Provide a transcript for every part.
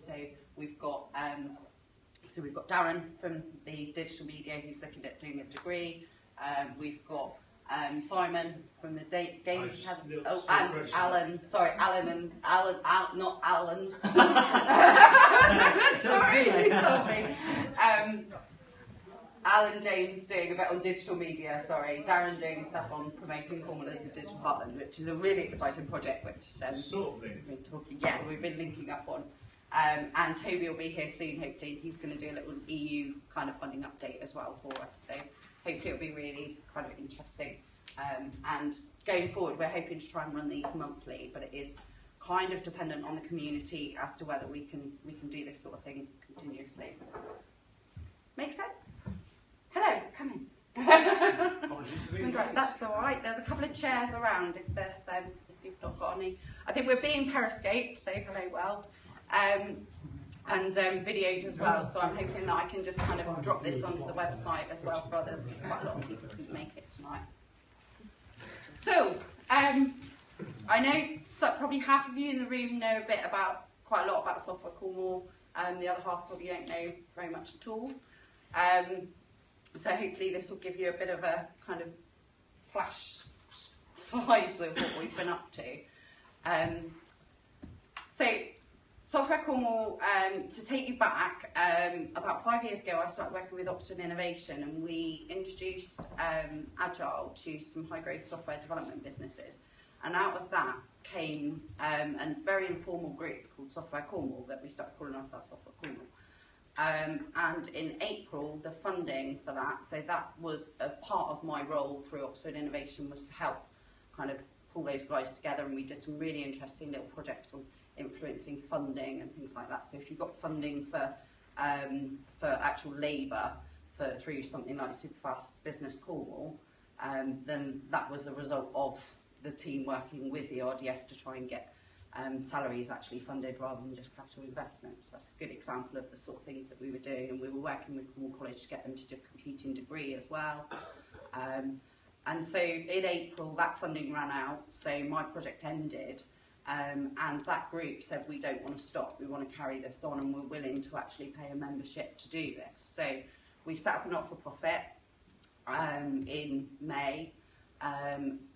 So we've got Darren from the digital media who's looking at doing a degree. We've got Simon from the Games Academy. Oh, and Alan. Sorry, Alan, not Alan. Sorry, you told me. Alan James doing a bit on digital media, sorry. Darren doing stuff on promoting Cornwall as a digital heartland, which is a really exciting project, which we've been linking up on. And Toby will be here soon, hopefully. He's going to do a little EU kind of funding update as well for us. So hopefully it'll be really kind of interesting. And going forward, we're hoping to try and run these monthly, but it is kind of dependent on the community as to whether we can do this sort of thing continuously. Make sense? Hello, come in. Right, that's all right. There's a couple of chairs around if you've not got any. I think we're being periscoped, so hello world, and videoed as well. So I'm hoping that I can just kind of drop this onto the website as well for others, because quite a lot of people couldn't make it tonight. So I know probably half of you in the room know quite a lot about Software Cornwall, and the other half probably don't know very much at all. So hopefully this will give you a bit of a kind of flash slides of what we've been up to. So Software Cornwall, to take you back, about 5 years ago I started working with Oxford Innovation, and we introduced Agile to some high growth software development businesses, and out of that came a very informal group called Software Cornwall that we started calling ourselves Software Cornwall. And in April, the funding for that, so that was a part of my role through Oxford Innovation, was to help kind of pull those guys together, and we did some really interesting little projects on influencing funding and things like that. So if you got funding for actual labour through something like Superfast Business Cornwall, then that was the result of the team working with the RDF to try and get salaries actually funded rather than just capital investment. So that's a good example of the sort of things that we were doing, and we were working with Cornwall College to get them to do a computing degree as well. And so in April that funding ran out, so my project ended, and that group said we don't want to stop, we want to carry this on, and we're willing to actually pay a membership to do this. So we set up a not-for-profit in May,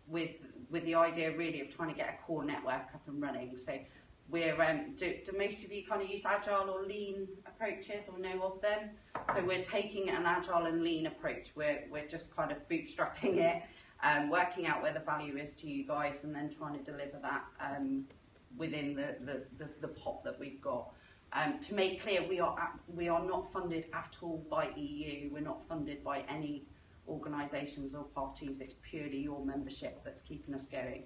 with the idea really of trying to get a core network up and running. So we're, do most of you kind of use Agile or Lean approaches or know of them? So we're taking an Agile and Lean approach. We're just kind of bootstrapping it, working out where the value is to you guys, and then trying to deliver that within the pot that we've got. To make clear, we are not funded at all by EU. We're not funded by any organisations or parties. It's purely your membership that's keeping us going,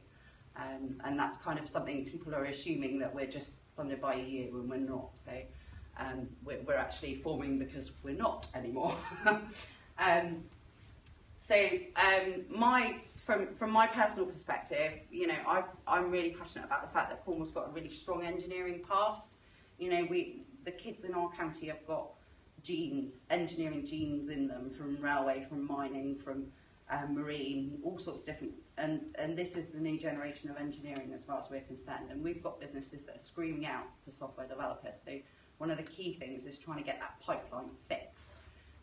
and that's kind of something people are assuming, that we're just funded by EU, and we're not. So we're actually forming because we're not anymore. From my personal perspective, you know, I'm really passionate about the fact that Cornwall's got a really strong engineering past. You know, the kids in our county have got engineering genes in them, from railway, from mining, from marine, all sorts of different, and this is the new generation of engineering as far as we're concerned, and we've got businesses that are screaming out for software developers. So one of the key things is trying to get that pipeline fixed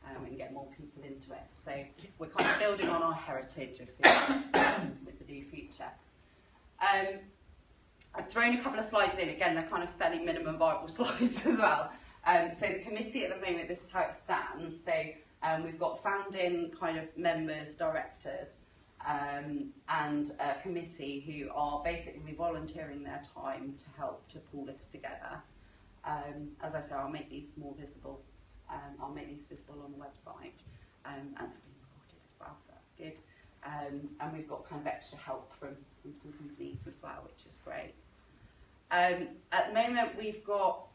and get more people into it. So we're kind of building on our heritage, if you like, with the new future. I've thrown a couple of slides in, again they're kind of fairly minimum viable slides as well. So the committee at the moment, this is how it stands. So we've got founding kind of members, directors, and a committee who are basically volunteering their time to help to pull this together. As I say, I'll make these more visible. I'll make these visible on the website, and it's being recorded as well, so that's good. And we've got kind of extra help from some companies as well, which is great. At the moment we've got,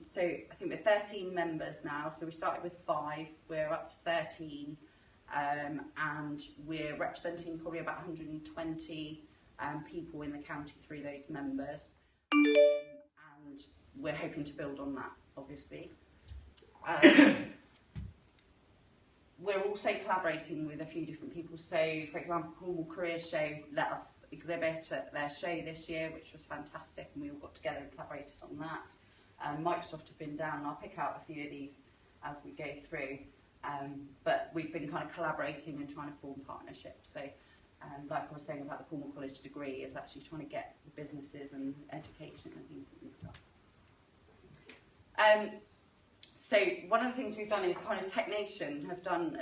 so I think we're 13 members now, so we started with 5, we're up to 13, and we're representing probably about 120 people in the county through those members, and we're hoping to build on that, obviously. We're also collaborating with a few different people. So, for example, Cornwall Careers Show let us exhibit at their show this year, which was fantastic, and we all got together and collaborated on that. Microsoft have been down. I'll pick out a few of these as we go through. But we've been kind of collaborating and trying to form partnerships. So, like I was saying about the Cornwall College degree, is actually trying to get the businesses and education and things that we've done. So one of the things we've done is kind of TechNation have done.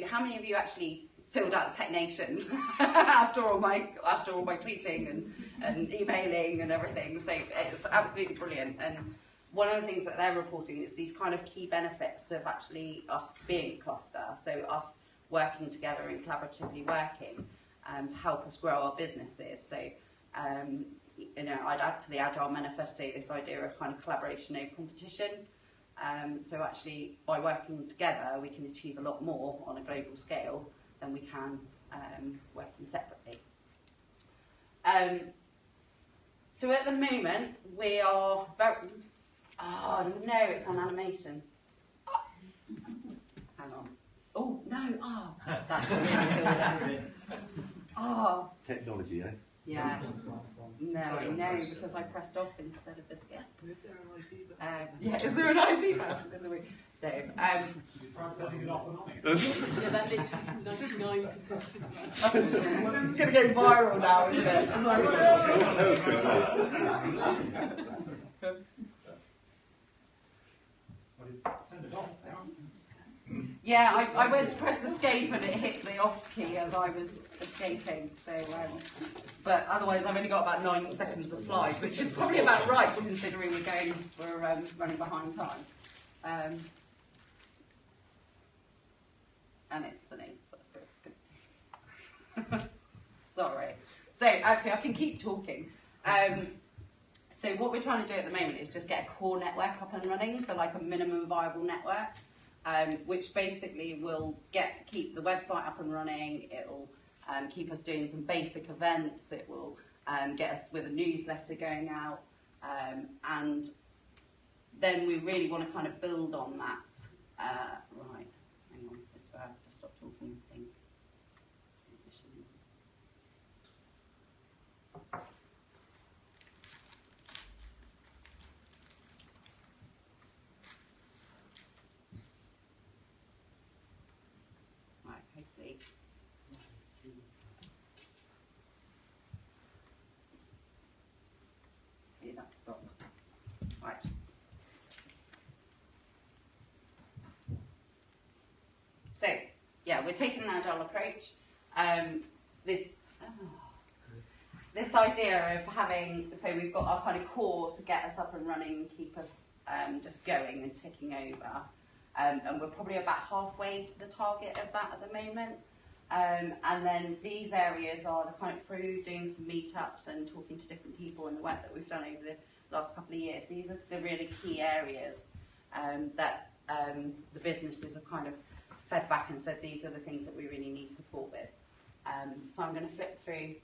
How many of you actually filled out the TechNation after all my tweeting and emailing and everything? So it's absolutely brilliant. And one of the things that they're reporting is these kind of key benefits of actually us being a cluster. So us working together and collaboratively working to help us grow our businesses. So I'd add to the Agile Manifesto this idea of kind of collaboration over competition. So actually, by working together, we can achieve a lot more on a global scale than we can working separately. So at the moment, we are very... Oh no, it's an animation. Hang on. Oh no, that's really cool. Oh. Technology, eh? Yeah. No, I know, because I pressed off instead of escape. Is there an IT person? Yeah, is there an IT person in the room? No. Did you try setting it off and on? Yeah, that literally 99%. Well, this is going to go viral now, isn't it? Send it off. Yeah, I went to press escape and it hit the off key as I was escaping. So, but otherwise I've only got about 9 seconds to slide, which is probably about right considering we're running behind time. And it's an ace, so it's good. Sorry. So actually I can keep talking. So what we're trying to do at the moment is just get a core network up and running, so like a minimum viable network. Which basically will keep the website up and running. It'll keep us doing some basic events. It will get us with a newsletter going out, and then we really want to kind of build on that. Right, hang on, this is where I have to stop talking. I think. Hopefully. Yeah, that's stop. Right. So, yeah, we're taking an agile approach. This idea of having, so we've got our kind of core to get us up and running and keep us just going and ticking over. And we're probably about halfway to the target of that at the moment. And then these areas are the kind of through doing some meetups and talking to different people and the work that we've done over the last couple of years. These are the really key areas that the businesses have kind of fed back and said these are the things that we really need support with. So I'm going to flip through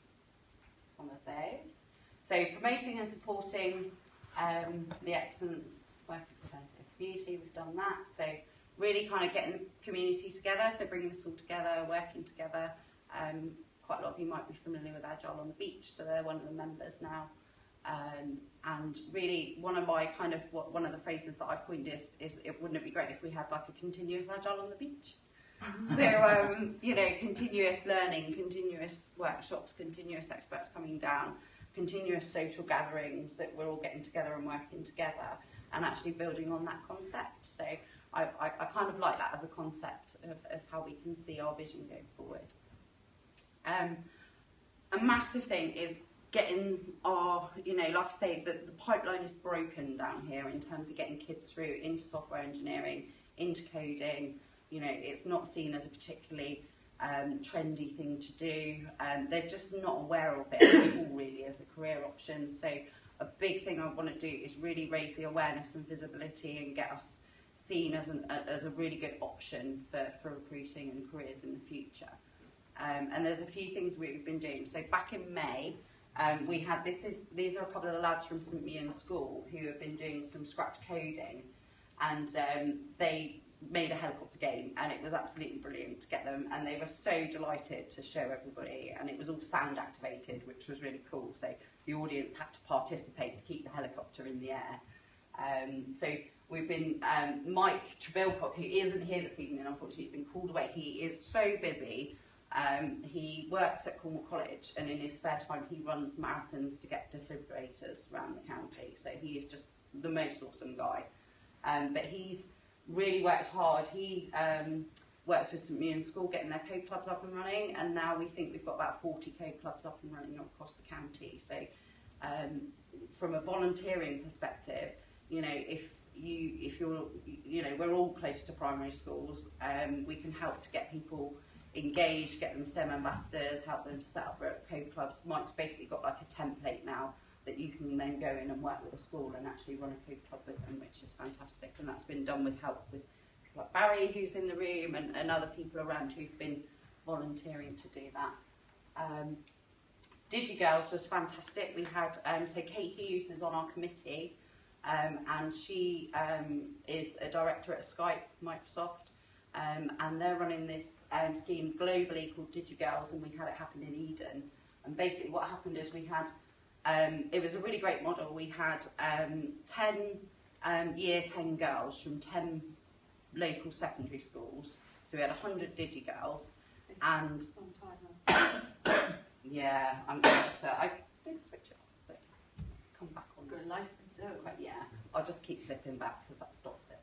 some of those. So promoting and supporting the excellence work of the benefit of community, we've done that. So really kind of getting the community together, so bringing us all together, working together. Quite a lot of you might be familiar with Agile on the Beach, so they're one of the members now. And really one of the phrases that I've coined is wouldn't it be great if we had like a continuous Agile on the beach? So, continuous learning, continuous workshops, continuous experts coming down, continuous social gatherings that we're all getting together and working together and actually building on that concept. So I kind of like that as a concept of how we can see our vision going forward. A massive thing is getting our, like I say, the pipeline is broken down here in terms of getting kids through into software engineering, into coding. It's not seen as a particularly trendy thing to do. They're just not aware of it at all, really, as a career option. So a big thing I want to do is really raise the awareness and visibility and get us seen as a really good option for recruiting and careers in the future. And there's a few things we've been doing. So back in May, we had these are a couple of the lads from St Muir's School who have been doing some scratch coding, and they made a helicopter game, and it was absolutely brilliant to get them, and they were so delighted to show everybody, and it was all sound activated, which was really cool. So the audience had to participate to keep the helicopter in the air. So we've been, Mike Trebilcock, who isn't here this evening, unfortunately, has been called away. He is so busy. He works at Cornwall College, and in his spare time he runs marathons to get defibrillators around the county. So he is just the most awesome guy. But he's really worked hard. He works with St Muir's School, getting their code clubs up and running, and now we think we've got about 40 code clubs up and running across the county. So from a volunteering perspective, you know, if you're, you know, we're all close to primary schools, we can help to get people engaged, get them STEM ambassadors, help them to set up code clubs. Mike's basically got like a template now that you can then go in and work with a school and actually run a code club with them, which is fantastic. And that's been done with help with people like Barry, who's in the room, and other people around who've been volunteering to do that. DigiGirls was fantastic. We had, so Kate Hughes is on our committee, and she is a director at Skype, Microsoft, and they're running this scheme globally called DigiGirls, and we had it happen in Eden. And basically what happened is we had, it was a really great model. We had 10 year 10 girls from 10 local secondary schools. So we had 100 DigiGirls, and yeah, I'm going to have to, I didn't switch it off, but come back on. Got lights and so. Yeah, I'll just keep flipping back because that stops it.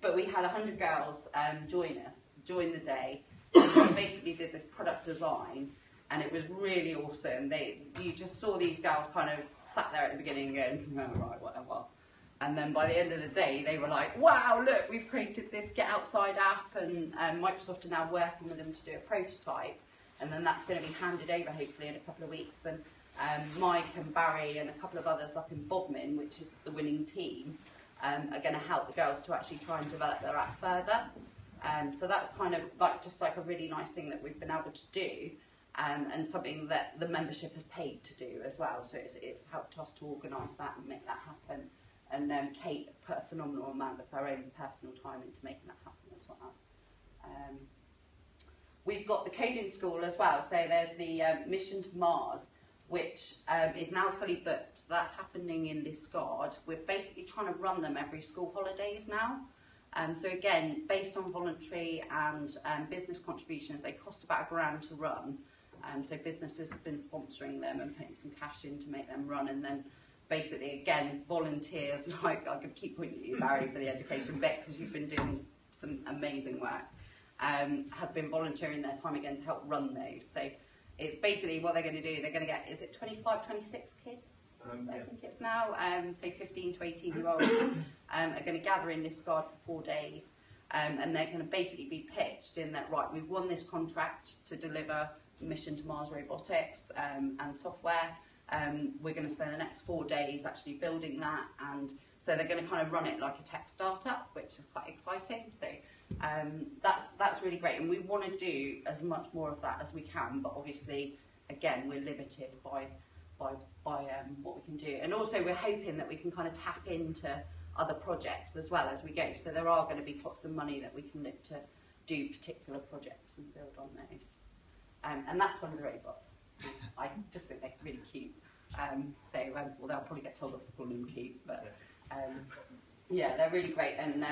But we had 100 girls join the day. We basically did this product design, and it was really awesome. You just saw these girls kind of sat there at the beginning going, oh, right, whatever. And then by the end of the day, they were like, wow, look, we've created this Get Outside app, and Microsoft are now working with them to do a prototype. And then that's going to be handed over, hopefully, in a couple of weeks. And Mike and Barry and a couple of others up in Bodmin, which is the winning team, are going to help the girls to actually try and develop their app further. So that's kind of like just like a really nice thing that we've been able to do, and something that the membership has paid to do as well. So it's helped us to organise that and make that happen. And Kate put a phenomenal amount of her own personal time into making that happen as well. We've got the coding school as well. So there's the Mission to Mars, which is now fully booked. That's happening in Liscard. We're basically trying to run them every school holidays now. So again, based on voluntary and business contributions, they cost about £1,000 to run. So businesses have been sponsoring them and putting some cash in to make them run, and then basically, again, volunteers, like I could keep pointing at you, Barry, for the education bit, because you've been doing some amazing work, have been volunteering their time again to help run those. So it's basically what they're going to do. They're going to get, is it 25, 26 kids? I think it's now. So 15 to 18-year-olds are going to gather in Liscard for 4 days, and they're going to basically be pitched in that, right, we've won this contract to deliver Mission to Mars robotics and software. We're going to spend the next 4 days actually building that, and so they're going to kind of run it like a tech startup, which is quite exciting. So that's really great, and we want to do as much more of that as we can, but obviously, again, we're limited by what we can do. And also we're hoping that we can kind of tap into other projects as well as we go. So there are going to be pots of money that we can look to do particular projects and build on those. And that's one of the robots. I just think they're really cute. Well, they'll probably get told off for calling them cute, but yeah, they're really great. And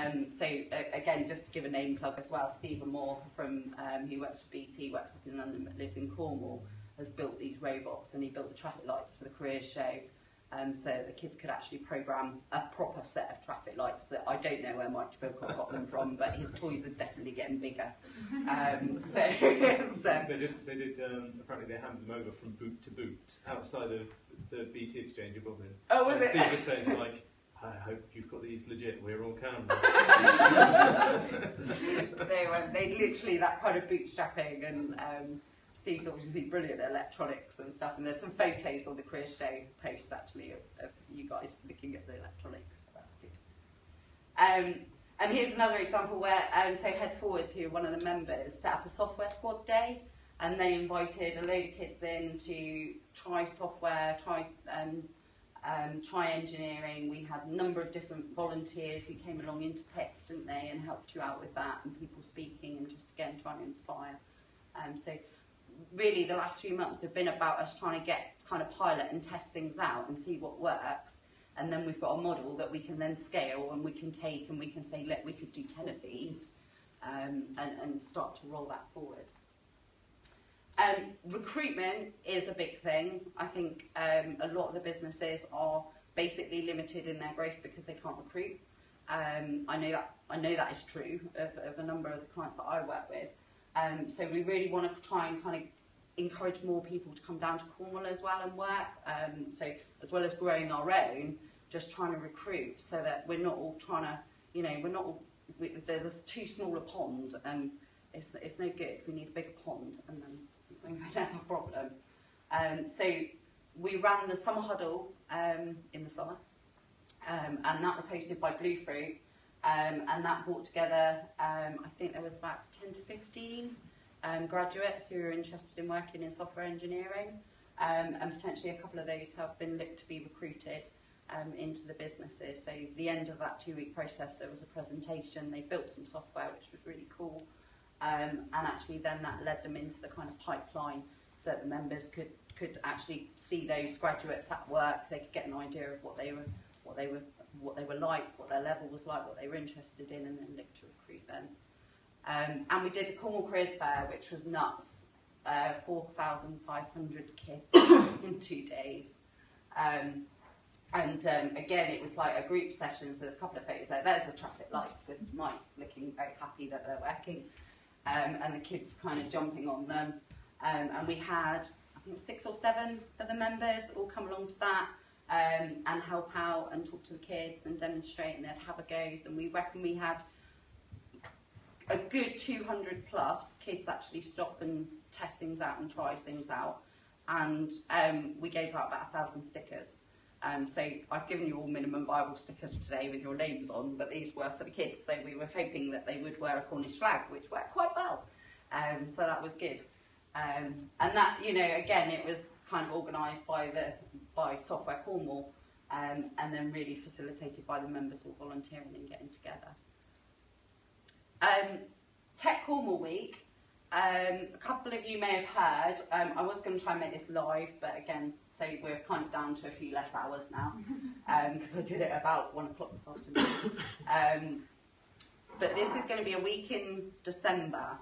again, just to give a name plug as well, Stephen Moore from who works for BT, works up in London but lives in Cornwall, has built these robots, and he built the traffic lights for the careers show, so the kids could actually program a proper set of traffic lights that I don't know where Mike Bilcock got them from, but his toys are definitely getting bigger. They did apparently they handed them over from boot to boot outside of the BT exchange in Bodmin. Oh, was it? Steve was saying, like, I hope you've got these legit, we're on camera. So they literally, that kind of bootstrapping, and Steve's obviously brilliant at electronics and stuff, and there's some photos on the career show post actually of you guys looking at the electronics, so that's good. And here's another example where so Head Forwards, who are one of the members, set up a software squad day, and they invited a load of kids in to try software, try engineering. We had a number of different volunteers who came along into PIC, didn't they, and helped you out with that, and people speaking and just again trying to inspire. So really the last few months have been about us trying to get kind of pilot and test things out and see what works, and then we've got a model that we can then scale and we can take and we can say, look, we could do 10 of these, and start to roll that forward. Recruitment is a big thing. I think a lot of the businesses are basically limited in their growth because they can't recruit. I know that is true of a number of the clients that I work with. So we really want to try and kind of encourage more people to come down to Cornwall as well and work. So as well as growing our own, just trying to recruit so that we're not all trying to, you know, there's too small a pond, and it's no good. We need a bigger pond, and then we might have a problem. So we ran the summer huddle in the summer, and that was hosted by Blue Fruit, and that brought together, I think there was about 10 to 15 graduates who are interested in working in software engineering, and potentially a couple of those have been looked to be recruited into the businesses. So at the end of that 2-week process, there was a presentation. They built some software, which was really cool, and actually then that led them into the kind of pipeline so that the members could actually see those graduates at work. They could get an idea of what they were like, what their level was like, what they were interested in, and then look to recruit them. And we did the Cornwall Careers Fair, which was nuts. 4,500 kids in 2 days. Again, it was like a group session, so there's a couple of photos there. There's the traffic lights with Mike looking very happy that they're working, and the kids kind of jumping on them. And we had, I think it was 6 or 7 of the members all come along to that and help out and talk to the kids and demonstrate, and they'd have a goes. And we reckon we had a good 200 plus kids actually stop and test things out and try things out. And we gave out about 1,000 stickers. So I've given you all minimum viable stickers today with your names on, but these were for the kids. So we were hoping that they would wear a Cornish flag, which worked quite well. So that was good. And that, you know, again, it was kind of organised by Software Cornwall, and then really facilitated by the members all volunteering and getting together. Tech Cornwall Week. A couple of you may have heard, I was going to try and make this live, but again, so we're kind of down to a few less hours now, because I did it about 1 o'clock this afternoon. But this is going to be a week in December.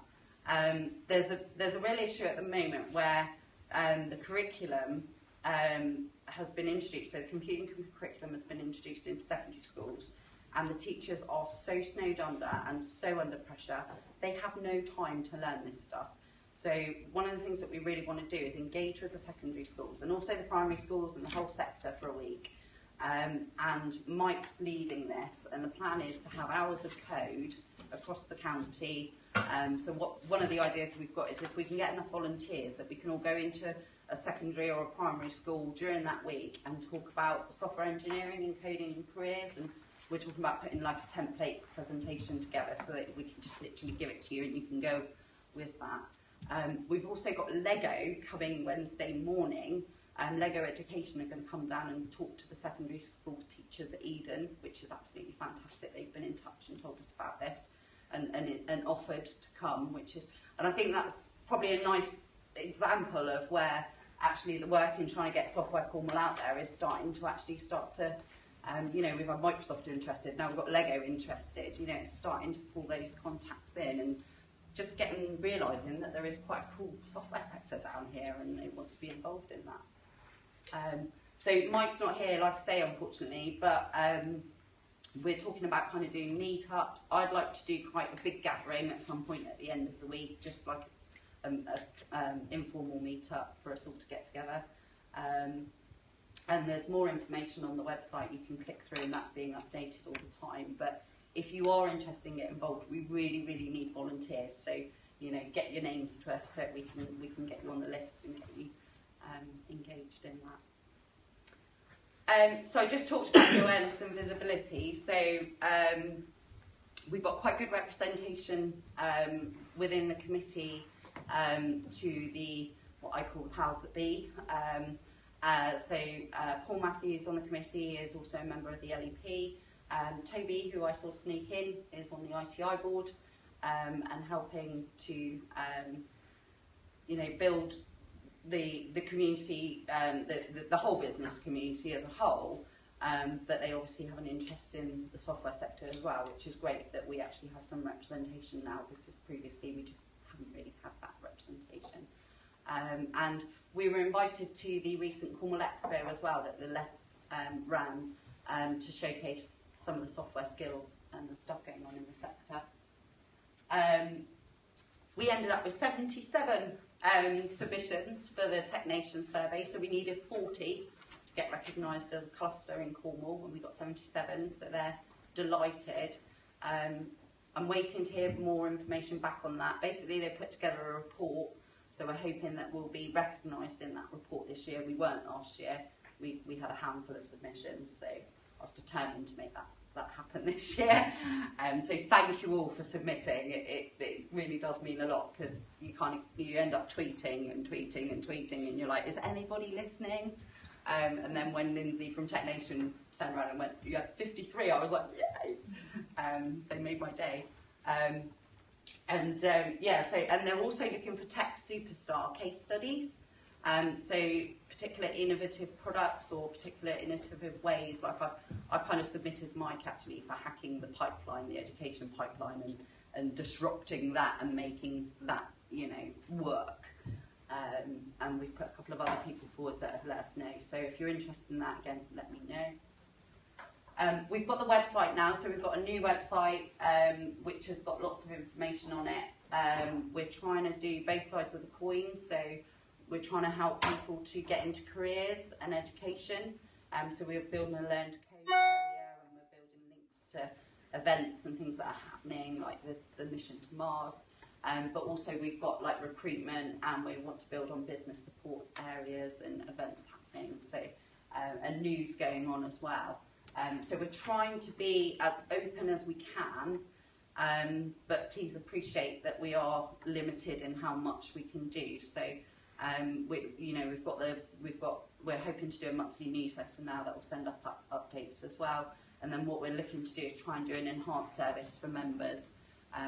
There's a real issue at the moment where the curriculum has been introduced, so the computing curriculum has been introduced into secondary schools, and the teachers are so snowed under and so under pressure, they have no time to learn this stuff. So one of the things that we really want to do is engage with the secondary schools and also the primary schools and the whole sector for a week. And Mike's leading this, and the plan is to have hours of code across the county. So one of the ideas we've got is if we can get enough volunteers that we can all go into a secondary or a primary school during that week and talk about software engineering and coding and careers, and we're talking about putting like a template presentation together so that we can just literally give it to you and you can go with that. We've also got Lego coming Wednesday morning. Lego Education are going to come down and talk to the secondary school teachers at Eden, which is absolutely fantastic. They've been in touch and told us about this and offered to come, and I think that's probably a nice example of where actually the work in trying to get Software Cornwall out there is starting to you know, we've had Microsoft interested, now we've got Lego interested, you know, it's starting to pull those contacts in and just realising that there is quite a cool software sector down here and they want to be involved in that. So Mike's not here, like I say, unfortunately, but we're talking about kind of doing meetups. I'd like to do quite a big gathering at some point at the end of the week, just like an informal meetup for us all to get together. And there's more information on the website you can click through, and that's being updated all the time. But if you are interested in getting involved, we really, really need volunteers. So, you know, get your names to us so we can get you on the list and get you engaged in that. So I just talked about the awareness and visibility. So we've got quite good representation within the committee to the what I call the powers that be. Paul Massey, who's on the committee, is also a member of the LEP. Toby, who I saw sneak in, is on the ITI board and helping to you know, build the community, the whole business community as a whole. but they obviously have an interest in the software sector as well, which is great that we actually have some representation now, because previously we just haven't really had that representation. And we were invited to the recent Cornwall Expo as well that the LEF ran to showcase some of the software skills and the stuff going on in the sector. We ended up with 77 submissions for the Technation survey, so we needed 40 to get recognised as a cluster in Cornwall, and we got 77, so they're delighted. I'm waiting to hear more information back on that. Basically, they put together a report, so we're hoping that we'll be recognised in that report this year. We weren't last year. We had a handful of submissions, so I was determined to make that happen this year. So thank you all for submitting. It really does mean a lot, because you end up tweeting and tweeting and tweeting, and you're like, is anybody listening? And then when Lindsay from Technation turned around and went, you had 53, I was like, yay! So it made my day. And they're also looking for tech superstar case studies. So particular innovative products or particular innovative ways, like I've kind of submitted mine actually for hacking the pipeline, the education pipeline, and disrupting that and making that, work. And we've put a couple of other people forward that have let us know. So if you're interested in that, again, let me know. We've got the website now, so we've got a new website which has got lots of information on it. We're trying to do both sides of the coin, so we're trying to help people to get into careers and education. So we're building a learn to code area, and we're building links to events and things that are happening, like the mission to Mars. But also we've got like recruitment, and we want to build on business support areas and events happening. So and news going on as well. So we're trying to be as open as we can, but please appreciate that we are limited in how much we can do. So we're hoping to do a monthly newsletter now that will send up updates as well. And then what we're looking to do is try and do an enhanced service for members.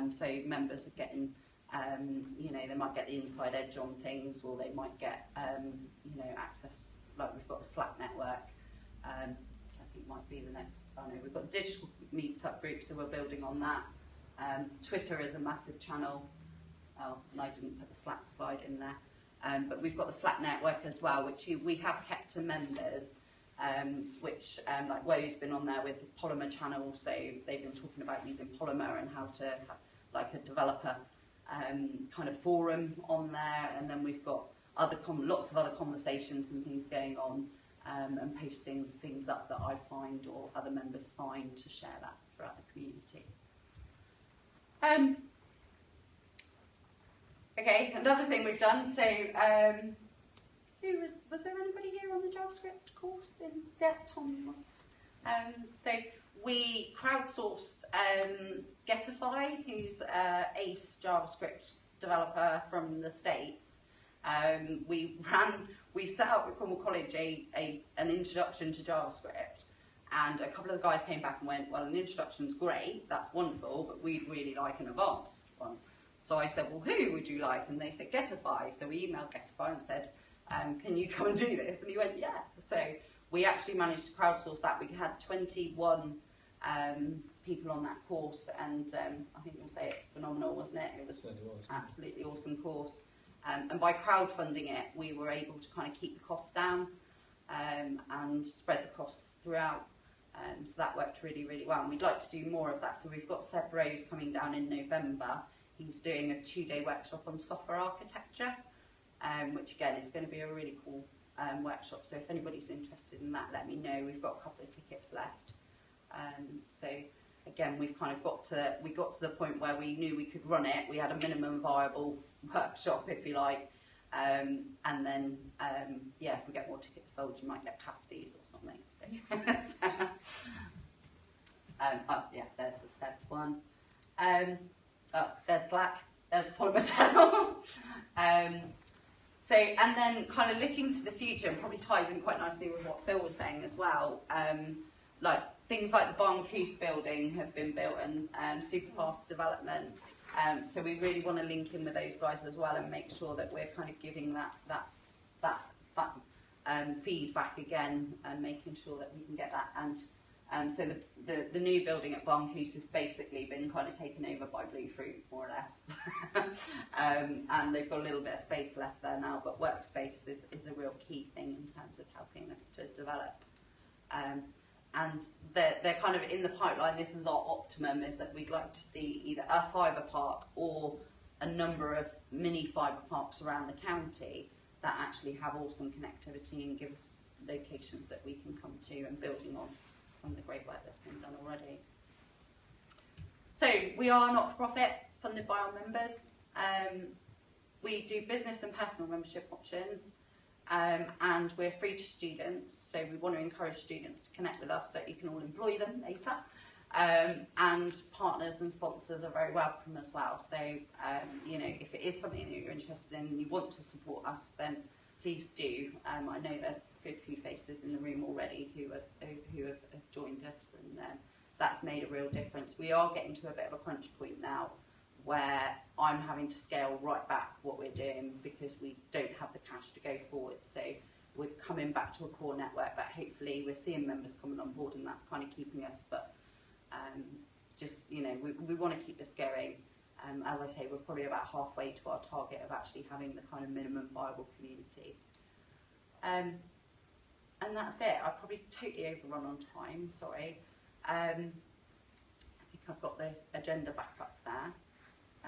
So members are getting, they might get the inside edge on things, or they might get, access. Like we've got a Slack network. I think might be the next. We've got digital meetup groups, so we're building on that. Twitter is a massive channel. Oh, and I didn't put the Slack slide in there. But we've got the Slack network as well, which we have kept to members, which like Woe's been on there with the Polymer channel, so they've been talking about using Polymer and how to have like a developer kind of forum on there, and then we've got lots of other conversations and things going on, and posting things up that I find or other members find to share that throughout the community. Okay, another thing we've done, so was there anybody here on the JavaScript course? Tom was. So we crowdsourced Getify, who's an ace JavaScript developer from the States. We set up at Cornwall College an introduction to JavaScript, and a couple of the guys came back and went, well, an introduction's great, that's wonderful, but we'd really like an advanced one. So I said, well, who would you like? And they said, Getify. So we emailed Getify and said, can you come and do this? And he went, yeah. So we actually managed to crowdsource that. We had 21 people on that course, and I think we'll say it's phenomenal, wasn't it? It was absolutely awesome course. And by crowdfunding it, we were able to kind of keep the costs down and spread the costs throughout. So that worked really, really well. And we'd like to do more of that. So we've got Seb Rose coming down in November. He's doing a 2-day workshop on software architecture, which again is going to be a really cool workshop. So if anybody's interested in that, let me know. We've got a couple of tickets left. So again, we got to the point where we knew we could run it. We had a minimum viable workshop, if you like, and then if we get more tickets sold, you might get pasties or something. So there's the Seb one. There's Slack, there's the Polymer channel. And then kind of looking to the future, and probably ties in quite nicely with what Phil was saying as well, like things like the Barn Coos building have been built, and super fast development. So we really want to link in with those guys as well and make sure that we're kind of giving that feedback again and making sure that we can get that. And so the new building at Barncluse has basically been kind of taken over by Blue Fruit, more or less. And they've got a little bit of space left there now, but workspace is a real key thing in terms of helping us to develop. And they're kind of in the pipeline. This is our optimum, is that we'd like to see either a fibre park or a number of mini fibre parks around the county that actually have awesome connectivity and give us locations that we can come to, and building on some of the great work that's been done already. So we are not-for-profit, funded by our members. We do business and personal membership options, and we're free to students, so we want to encourage students to connect with us so you can all employ them later. And partners and sponsors are very welcome as well. So, you know, if it is something that you're interested in and you want to support us, then please do. I know there's a good few faces in the room already who have joined us, and that's made a real difference. We are getting to a bit of a crunch point now where I'm having to scale right back what we're doing because we don't have the cash to go forward. So we're coming back to a core network, but hopefully we're seeing members coming on board, and that's kind of keeping us. But just, you know, we want to keep this going. As I say, we're probably about halfway to our target of actually having the kind of minimum viable community. And that's it. I've probably totally overrun on time, sorry. I think I've got the agenda back up there.